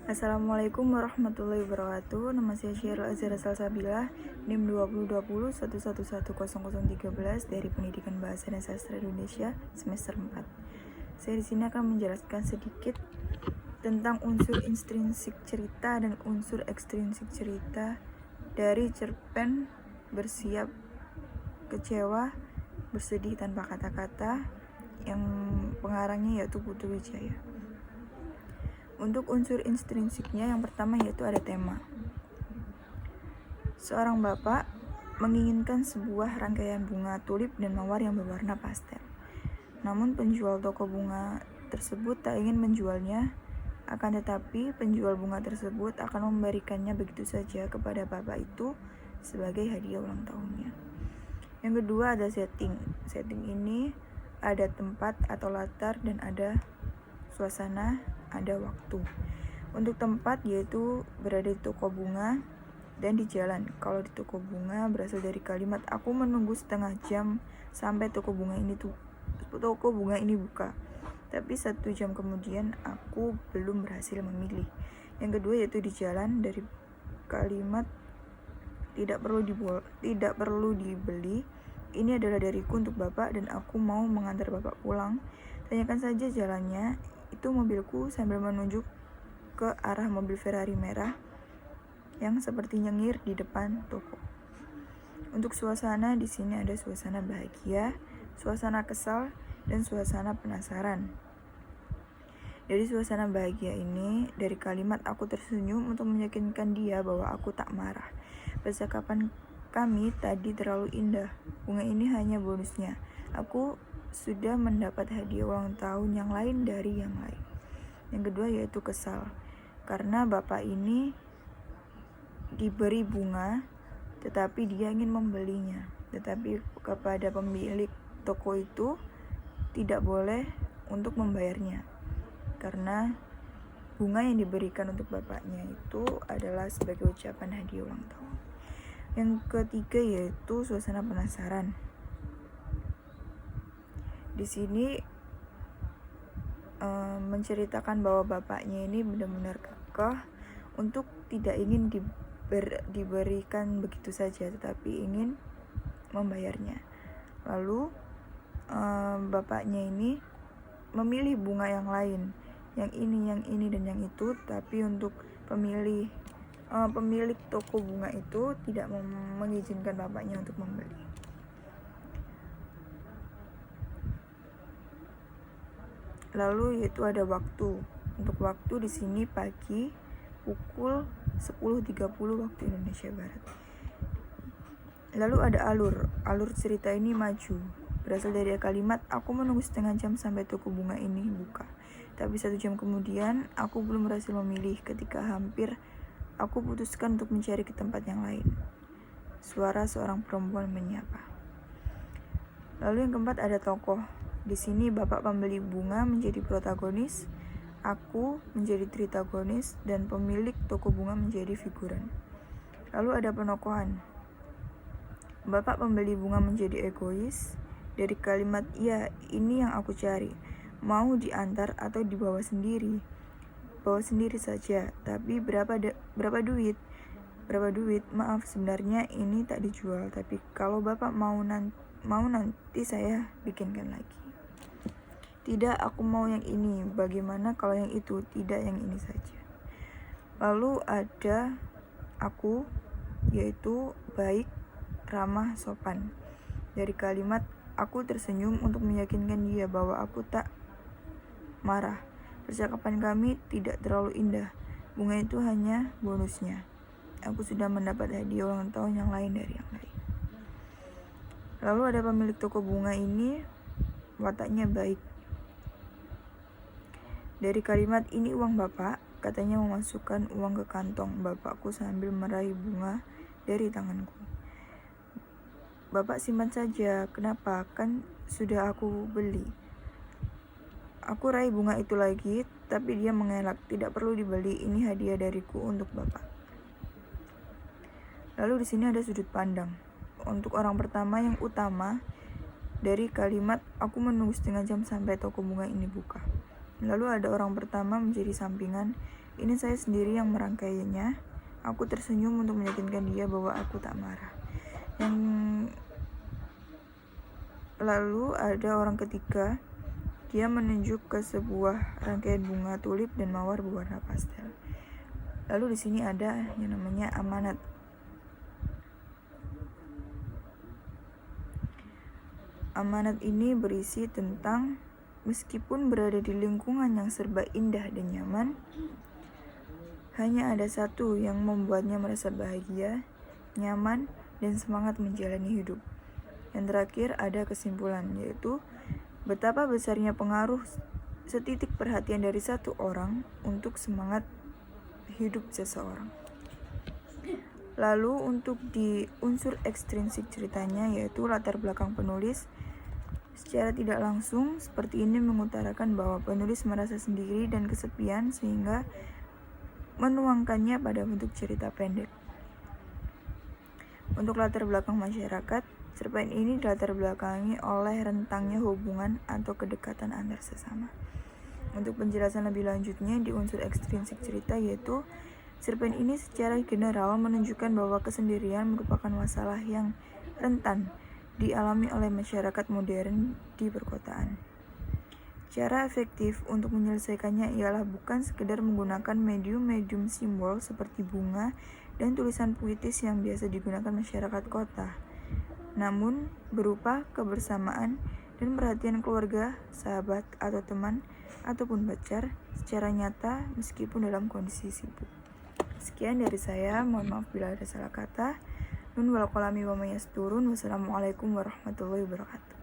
Assalamualaikum warahmatullahi wabarakatuh. Nama saya Syairul Azhar Salsabila, NIM 202011110013 dari Pendidikan Bahasa dan Sastra Indonesia semester 4. Saya di sini akan menjelaskan sedikit tentang unsur intrinsik cerita dan unsur ekstrinsik cerita dari cerpen Bersiap Kecewa, Bersedih Tanpa Kata-kata yang pengarangnya yaitu Putu Wijaya. Untuk unsur intrinsiknya yang pertama yaitu ada tema. Seorang bapak menginginkan sebuah rangkaian bunga tulip dan mawar yang berwarna pastel. Namun penjual toko bunga tersebut tak ingin menjualnya, akan tetapi penjual bunga tersebut akan memberikannya begitu saja kepada bapak itu sebagai hadiah ulang tahunnya. Yang kedua ada setting. Setting ini ada tempat atau latar dan ada suasana, ada waktu. Untuk tempat yaitu berada di toko bunga dan di jalan. Kalau di toko bunga berasal dari kalimat aku menunggu setengah jam sampai toko bunga ini buka. Tapi 1 jam kemudian aku belum berhasil memilih. Yang kedua yaitu di jalan, dari kalimat tidak perlu dibeli. Ini adalah dariku untuk bapak dan aku mau mengantar bapak pulang. Tanyakan saja jalannya. Itu mobilku sambil menunjuk ke arah mobil Ferrari merah yang seperti nyengir di depan toko. Untuk suasana di sini ada suasana bahagia, suasana kesal, dan suasana penasaran. Dari suasana bahagia ini, dari kalimat aku tersenyum untuk meyakinkan dia bahwa aku tak marah. Percakapan kami tadi terlalu indah. Bunga ini hanya bonusnya. Aku sudah mendapat hadiah ulang tahun yang lain dari yang lain. Yang kedua yaitu kesal, karena bapak ini diberi bunga tetapi dia ingin membelinya, tetapi kepada pemilik toko itu tidak boleh untuk membayarnya karena bunga yang diberikan untuk bapaknya itu adalah sebagai ucapan hadiah ulang tahun. Yang ketiga yaitu suasana penasaran. Di sini menceritakan bahwa bapaknya ini benar-benar kekeh untuk tidak ingin diberikan begitu saja, tetapi ingin membayarnya. Lalu bapaknya ini memilih bunga yang lain, yang ini dan yang itu, tapi untuk pemilik toko bunga itu tidak mengizinkan bapaknya untuk membeli. Lalu yaitu ada waktu. Untuk waktu di sini pagi pukul 10.30 waktu Indonesia Barat. Lalu ada alur cerita ini maju. Berasal dari kalimat aku menunggu setengah jam sampai toko bunga ini buka. Tapi 1 jam kemudian aku belum berhasil memilih. Ketika hampir aku putuskan untuk mencari ke tempat yang lain. Suara seorang perempuan menyapa. Lalu yang keempat ada tokoh. Di sini bapak pembeli bunga menjadi protagonis, aku menjadi tritagonis, dan pemilik toko bunga menjadi figuran. Lalu ada penokohan. Bapak pembeli bunga menjadi egois. Dari kalimat ya ini yang aku cari. Mau diantar atau dibawa sendiri? Bawa sendiri saja. Tapi berapa duit? Berapa duit? Maaf, sebenarnya ini tak dijual. Tapi kalau bapak mau nanti saya bikinkan lagi. Tidak, aku mau yang ini. Bagaimana kalau yang itu? Tidak, yang ini saja. Lalu ada aku, yaitu baik, ramah, sopan. Dari kalimat aku tersenyum untuk meyakinkan dia bahwa aku tak marah. Percakapan kami tidak terlalu indah. Bunga itu hanya bonusnya. Aku sudah mendapat hadiah ulang tahun yang lain dari yang lain. Lalu ada pemilik toko bunga ini, wataknya baik. Dari kalimat ini uang bapak, katanya memasukkan uang ke kantong bapakku sambil meraih bunga dari tanganku. Bapak simpan saja, kenapa? Kan sudah aku beli. Aku raih bunga itu lagi, tapi dia mengelak, tidak perlu dibeli, ini hadiah dariku untuk bapak. Lalu di sini ada sudut pandang. Untuk orang pertama yang utama, dari kalimat aku menunggu setengah jam sampai toko bunga ini buka. Lalu ada orang pertama menjadi sampingan. Ini saya sendiri yang merangkainya. Aku tersenyum untuk meyakinkan dia bahwa aku tak marah. Yang lalu ada orang ketiga. Dia menunjuk ke sebuah rangkaian bunga tulip dan mawar berwarna pastel. Lalu di sini ada yang namanya amanat. Amanat ini berisi tentang meskipun berada di lingkungan yang serba indah dan nyaman, hanya ada satu yang membuatnya merasa bahagia, nyaman, dan semangat menjalani hidup. Yang terakhir ada kesimpulan, yaitu betapa besarnya pengaruh setitik perhatian dari satu orang untuk semangat hidup seseorang. Lalu untuk di unsur ekstrinsik ceritanya, yaitu latar belakang penulis, secara tidak langsung seperti ini mengutarakan bahwa penulis merasa sendiri dan kesepian sehingga menuangkannya pada bentuk cerita pendek. Untuk latar belakang masyarakat, cerpen ini dilatar belakangi oleh rentangnya hubungan atau kedekatan antar sesama. Untuk penjelasan lebih lanjutnya di unsur ekstrinsik cerita, yaitu cerpen ini secara general menunjukkan bahwa kesendirian merupakan masalah yang rentan dialami oleh masyarakat modern di perkotaan. Cara efektif untuk menyelesaikannya ialah bukan sekedar menggunakan medium-medium simbol seperti bunga dan tulisan puitis yang biasa digunakan masyarakat kota, namun berupa kebersamaan dan perhatian keluarga, sahabat, atau teman, ataupun pacar secara nyata meskipun dalam kondisi sibuk. Sekian dari saya, mohon maaf bila ada salah kata. Nun wal qalami wa may yasturun. Wassalamualaikum warahmatullahi wabarakatuh.